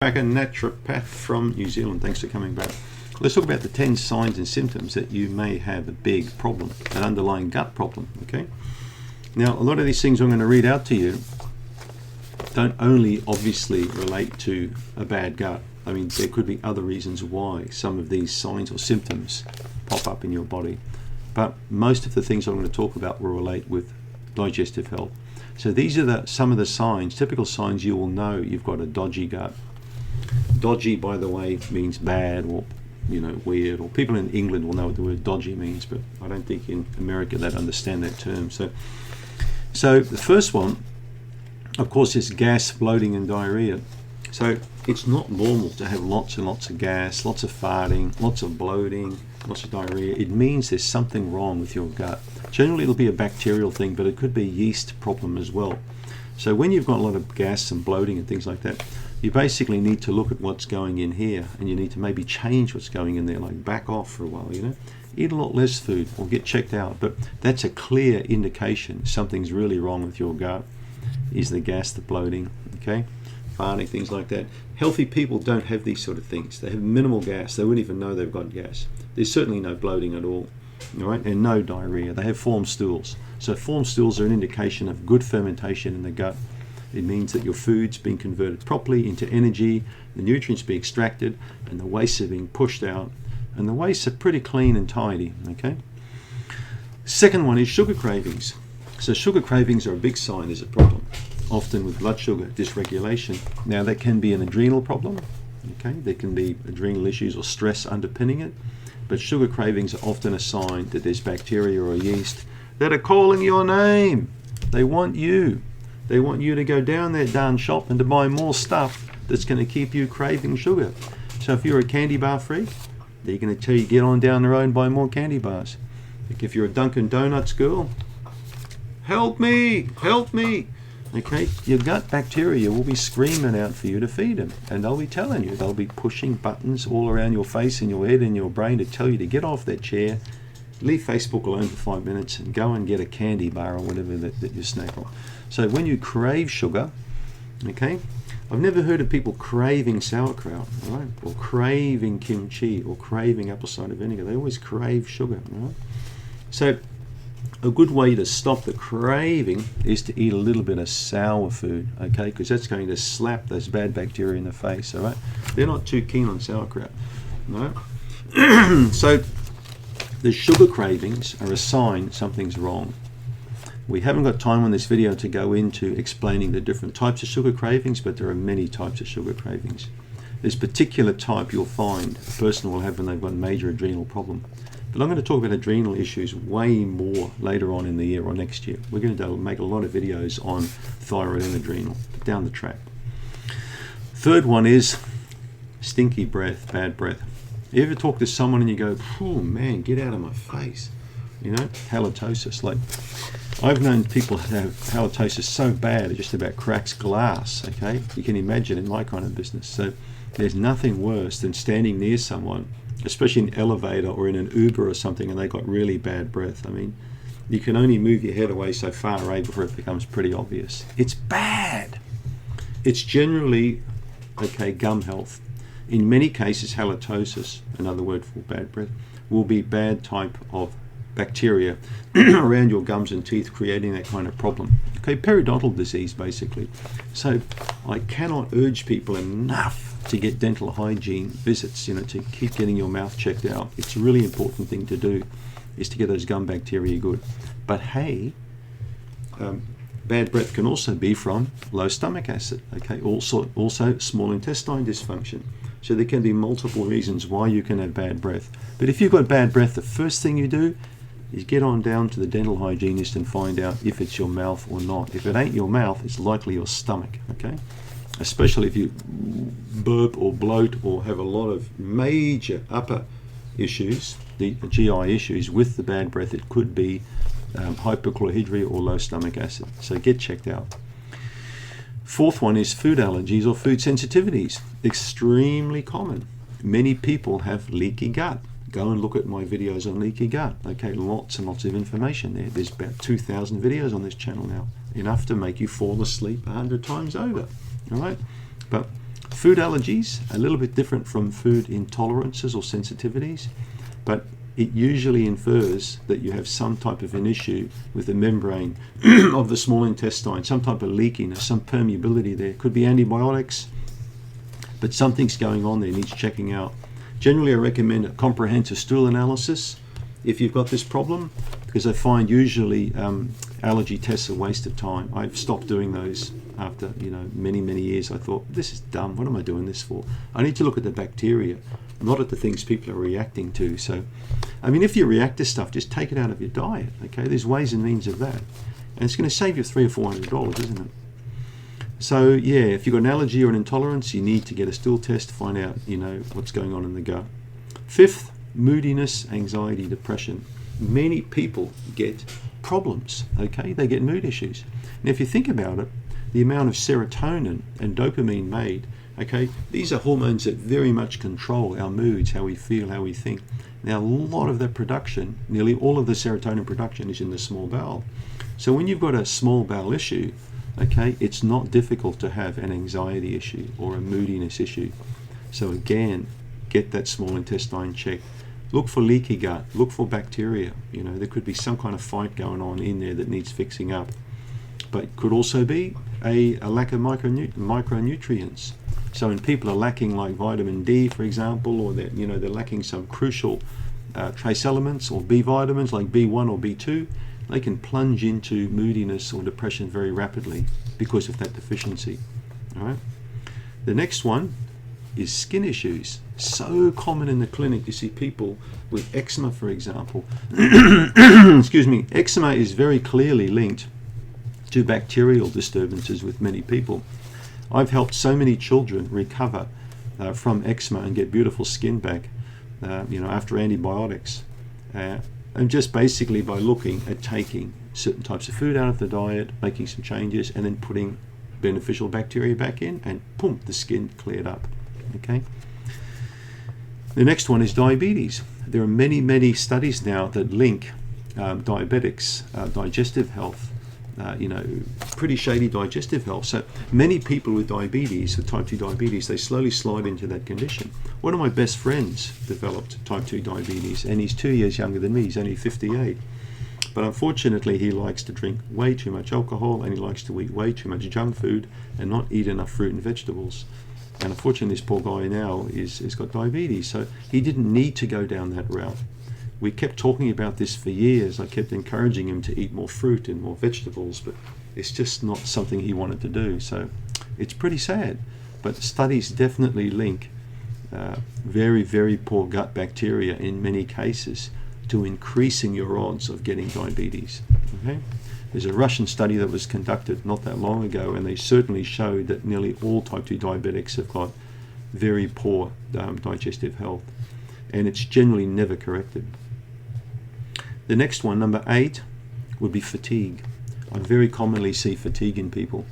Bakker, naturopath from New Zealand. Thanks for coming back. Let's talk about the 10 signs and symptoms that you may have a big problem, an underlying gut problem, okay? Now, a lot of these things I'm going to read out to you don't only obviously relate to a bad gut. I mean, there could be other reasons why some of these signs or symptoms pop up in your body. But most of the things I'm going to talk about will relate with digestive health. So these are some of the signs, typical signs you will know you've got a dodgy gut. Dodgy, by the way, means bad or weird, or people in England will know what the word dodgy means, but I don't think in America they'd understand that term. So the first one, of course, is gas, bloating, and diarrhea. So it's not normal to have lots and lots of gas, lots of farting, lots of bloating, lots of diarrhea. It means there's something wrong with your gut. Generally, it'll be a bacterial thing, but it could be a yeast problem as well. So when you've got a lot of gas and bloating and things like that, you basically need to look at what's going in here, and you need to maybe change what's going in there, like back off for a while, Eat a lot less food or get checked out. But that's a clear indication something's really wrong with your gut, is the gas, the bloating, okay? Farting, things like that. Healthy people don't have these sort of things. They have minimal gas. They wouldn't even know they've got gas. There's certainly no bloating at all, right? And no diarrhea. They have formed stools. So formed stools are an indication of good fermentation in the gut. It means that your food's being converted properly into energy, the nutrients being extracted, and the wastes are being pushed out. And the wastes are pretty clean and tidy, okay? Second one is sugar cravings. So sugar cravings are a big sign there's a problem, often with blood sugar dysregulation. Now that can be an adrenal problem, okay? There can be adrenal issues or stress underpinning it, but sugar cravings are often a sign that there's bacteria or yeast that are calling your name. They want you. They want you to go down that darn shop and to buy more stuff that's going to keep you craving sugar. So if you're a candy bar freak, they're going to tell you get on down the road and buy more candy bars. Like if you're a Dunkin' Donuts girl, help me, help me. Okay, your gut bacteria will be screaming out for you to feed them, and they'll be telling you, they'll be pushing buttons all around your face and your head and your brain to tell you to get off that chair, leave Facebook alone for 5 minutes, and go and get a candy bar or whatever that you snack on. So when you crave sugar, okay, I've never heard of people craving sauerkraut, right? Or craving kimchi, or craving apple cider vinegar. They always crave sugar, right? So a good way to stop the craving is to eat a little bit of sour food, okay? Because that's going to slap those bad bacteria in the face, all right? They're not too keen on sauerkraut, right? So the sugar cravings are a sign something's wrong. We haven't got time on this video to go into explaining the different types of sugar cravings, but there are many types of sugar cravings. This particular type you'll find a person will have when they've got a major adrenal problem. But I'm going to talk about adrenal issues way more later on in the year or next year. We're going to make a lot of videos on thyroid and adrenal down the track. Third one is stinky breath, bad breath. You ever talk to someone and you go, oh man, get out of my face? Halitosis. Like, I've known people have halitosis so bad it just about cracks glass, okay? You can imagine in my kind of business. So there's nothing worse than standing near someone, especially in an elevator or in an Uber or something, and they got really bad breath. I mean, you can only move your head away so far, right, before it becomes pretty obvious. It's bad. It's generally, okay, gum health. In many cases, halitosis, another word for bad breath, will be bad type of bacteria around your gums and teeth, creating that kind of problem. Okay, periodontal disease, basically. So I cannot urge people enough to get dental hygiene visits, to keep getting your mouth checked out. It's a really important thing to do, is to get those gum bacteria good. But hey, bad breath can also be from low stomach acid, okay? Also small intestine dysfunction. So there can be multiple reasons why you can have bad breath. But if you've got bad breath, the first thing you do is get on down to the dental hygienist and find out if it's your mouth or not. If it ain't your mouth, it's likely your stomach, okay? Especially if you burp or bloat or have a lot of major upper issues, the GI issues with the bad breath, it could be hypochlorhydria or low stomach acid. So get checked out. Fourth one is food allergies or food sensitivities. Extremely common. Many people have leaky gut. Go and look at my videos on leaky gut. Okay, lots and lots of information there. There's about 2,000 videos on this channel now. Enough to make you fall asleep 100 times over. All right? But Food allergies, a little bit different from food intolerances or sensitivities, but it usually infers that you have some type of an issue with the membrane of the small intestine, some type of leakiness, some permeability there. Could be antibiotics, but something's going on there, needs checking out. Generally, I recommend a comprehensive stool analysis if you've got this problem, because I find usually allergy tests are a waste of time. I've stopped doing those after many years. I thought, this is dumb, what am I doing this for? I need to look at the bacteria, not at the things people are reacting to. So I mean, if you react to stuff, just take it out of your diet. Okay, there's ways and means of that, and it's going to save you $300 or $400, isn't it? So yeah, if you've got an allergy or an intolerance, you need to get a stool test to find out what's going on in the gut. Fifth, moodiness, anxiety, depression. Many people get problems, okay? They get mood issues. Now, if you think about it, the amount of serotonin and dopamine made, okay, these are hormones that very much control our moods, how we feel, how we think. Now, a lot of that production, nearly all of the serotonin production is in the small bowel. So when you've got a small bowel issue, okay, it's not difficult to have an anxiety issue or a moodiness issue. So again, get that small intestine checked. Look for leaky gut, look for bacteria. There could be some kind of fight going on in there that needs fixing up. But it could also be a lack of micronutrients. So when people are lacking like vitamin D, for example, or they're lacking some crucial trace elements or B vitamins like B1 or B2, they can plunge into moodiness or depression very rapidly because of that deficiency. All right. The next one is skin issues. So common in the clinic to see people with eczema, for example. Excuse me. Eczema is very clearly linked to bacterial disturbances with many people. I've helped so many children recover from eczema and get beautiful skin back, after antibiotics, and just basically by looking at taking certain types of food out of the diet, making some changes, and then putting beneficial bacteria back in, and boom, the skin cleared up. Okay. The next one is diabetes. There are many studies now that link diabetics, digestive health, pretty shady digestive health. So many people with diabetes, with type 2 diabetes, they slowly slide into that condition. One of my best friends developed type 2 diabetes, and he's 2 years younger than me. He's only 58. But unfortunately, he likes to drink way too much alcohol, and he likes to eat way too much junk food and not eat enough fruit and vegetables. And unfortunately, this poor guy now has got diabetes. So he didn't need to go down that route. We kept talking about this for years. I kept encouraging him to eat more fruit and more vegetables, but it's just not something he wanted to do. So it's pretty sad. But studies definitely link very poor gut bacteria in many cases to increasing your odds of getting diabetes. Okay? There's a Russian study that was conducted not that long ago, and they certainly showed that nearly all type 2 diabetics have got very poor digestive health, and it's generally never corrected. The next one, number 8, would be fatigue. I very commonly see fatigue in people,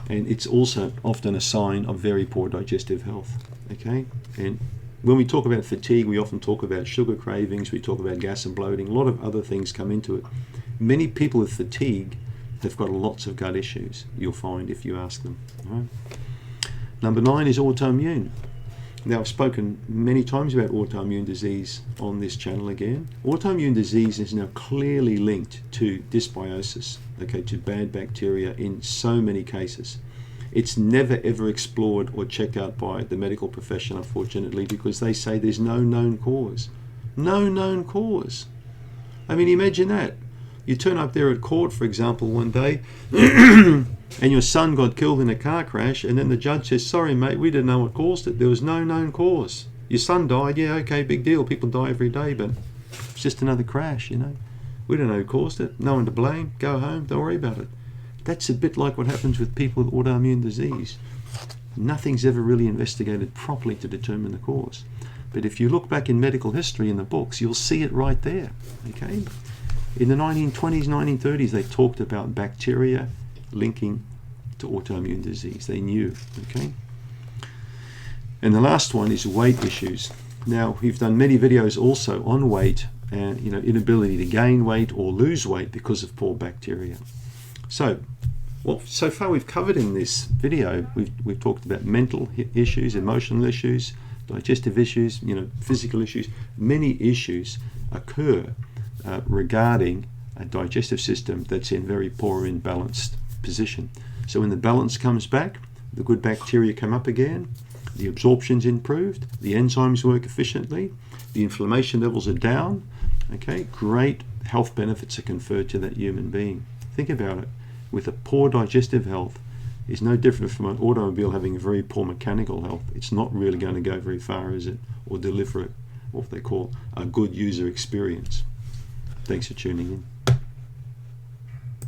and it's also often a sign of very poor digestive health. Okay, and when we talk about fatigue, we often talk about sugar cravings, we talk about gas and bloating, a lot of other things come into it. Many people with fatigue have got lots of gut issues, you'll find if you ask them. All right. Number 9 is autoimmune. Now, I've spoken many times about autoimmune disease on this channel again. Autoimmune disease is now clearly linked to dysbiosis, okay, to bad bacteria in so many cases. It's never ever explored or checked out by the medical profession, unfortunately, because they say there's no known cause. No known cause. I mean, imagine that. You turn up there at court, for example, one day, and your son got killed in a car crash, and then the judge says, sorry mate, we didn't know what caused it. There was no known cause. Your son died, yeah, okay, big deal. People die every day, but it's just another crash, We don't know who caused it. No one to blame. Go home, don't worry about it. That's a bit like what happens with people with autoimmune disease. Nothing's ever really investigated properly to determine the cause. But if you look back in medical history in the books, you'll see it right there, okay? In the 1920s, 1930s, they talked about bacteria linking to autoimmune disease. They knew, okay? And the last one is weight issues. Now, we've done many videos also on weight and inability to gain weight or lose weight because of poor bacteria. So, Well, so far we've covered in this video, we've talked about mental issues, emotional issues, digestive issues, physical issues. Many issues occur regarding a digestive system that's in very poor, imbalanced position. So when the balance comes back, the good bacteria come up again, the absorption's improved, the enzymes work efficiently, the inflammation levels are down. Okay, great health benefits are conferred to that human being. Think about it. With a poor digestive health, it's no different from an automobile having a very poor mechanical health. It's not really going to go very far, is it? Or deliver what they call a good user experience. Thanks for tuning in.